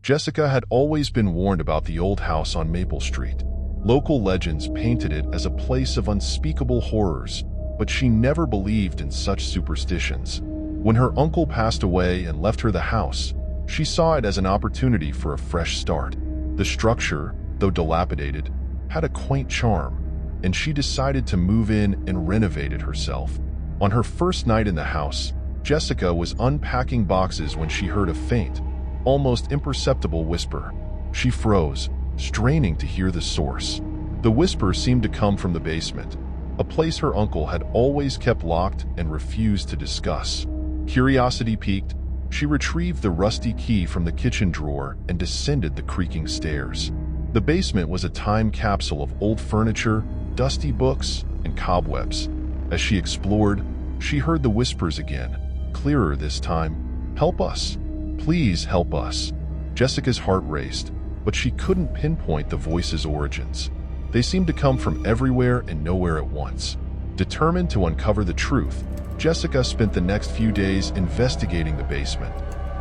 Jessica had always been warned about the old house on Maple Street. Local legends painted it as a place of unspeakable horrors, but she never believed in such superstitions. When her uncle passed away and left her the house, she saw it as an opportunity for a fresh start. The structure, though dilapidated, had a quaint charm, and she decided to move in and renovate it herself. On her first night in the house, Jessica was unpacking boxes when she heard a faint, almost imperceptible whisper. She froze, straining to hear the source. The whisper seemed to come from the basement, a place her uncle had always kept locked and refused to discuss. Curiosity piqued, she retrieved the rusty key from the kitchen drawer and descended the creaking stairs. The basement was a time capsule of old furniture, dusty books, and cobwebs. As she explored, she heard the whispers again, clearer this time. "Help us! Please help us!" Jessica's heart raced, but she couldn't pinpoint the voices' origins. They seemed to come from everywhere and nowhere at once. Determined to uncover the truth, Jessica spent the next few days investigating the basement.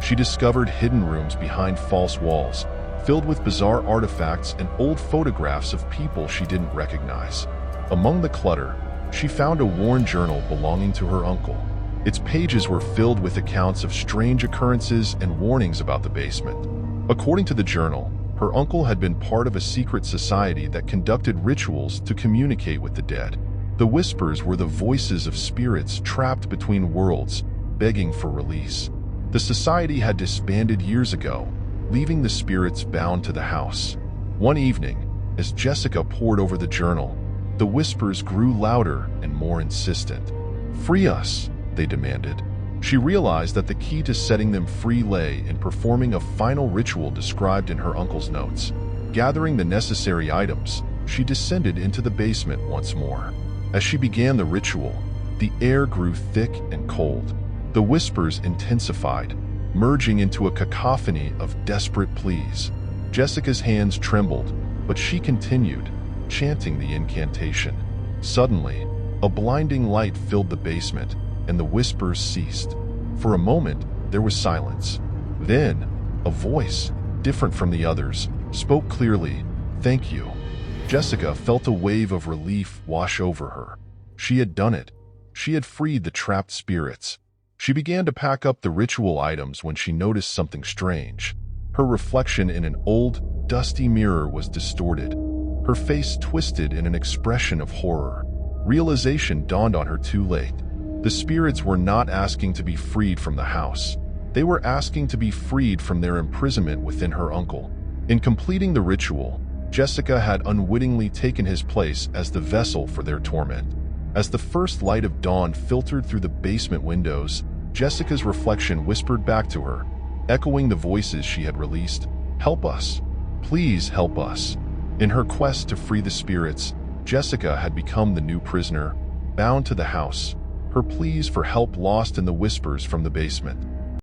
She discovered hidden rooms behind false walls, filled with bizarre artifacts and old photographs of people she didn't recognize. Among the clutter, she found a worn journal belonging to her uncle. Its pages were filled with accounts of strange occurrences and warnings about the basement. According to the journal, her uncle had been part of a secret society that conducted rituals to communicate with the dead. The whispers were the voices of spirits trapped between worlds, begging for release. The society had disbanded years ago, leaving the spirits bound to the house. One evening, as Jessica pored over the journal, the whispers grew louder and more insistent. "Free us," they demanded. She realized that the key to setting them free lay in performing a final ritual described in her uncle's notes. Gathering the necessary items, she descended into the basement once more. As she began the ritual, the air grew thick and cold. The whispers intensified, merging into a cacophony of desperate pleas. Jessica's hands trembled, but she continued, chanting the incantation. Suddenly, a blinding light filled the basement, and the whispers ceased. For a moment, there was silence. Then, a voice, different from the others, spoke clearly, "Thank you." Jessica felt a wave of relief wash over her. She had done it. She had freed the trapped spirits. She began to pack up the ritual items when she noticed something strange. Her reflection in an old, dusty mirror was distorted. Her face twisted in an expression of horror. Realization dawned on her too late. The spirits were not asking to be freed from the house. They were asking to be freed from their imprisonment within her uncle. In completing the ritual, Jessica had unwittingly taken his place as the vessel for their torment. As the first light of dawn filtered through the basement windows, Jessica's reflection whispered back to her, echoing the voices she had released, "Help us! Please help us!" In her quest to free the spirits, Jessica had become the new prisoner, bound to the house, her pleas for help lost in the whispers from the basement.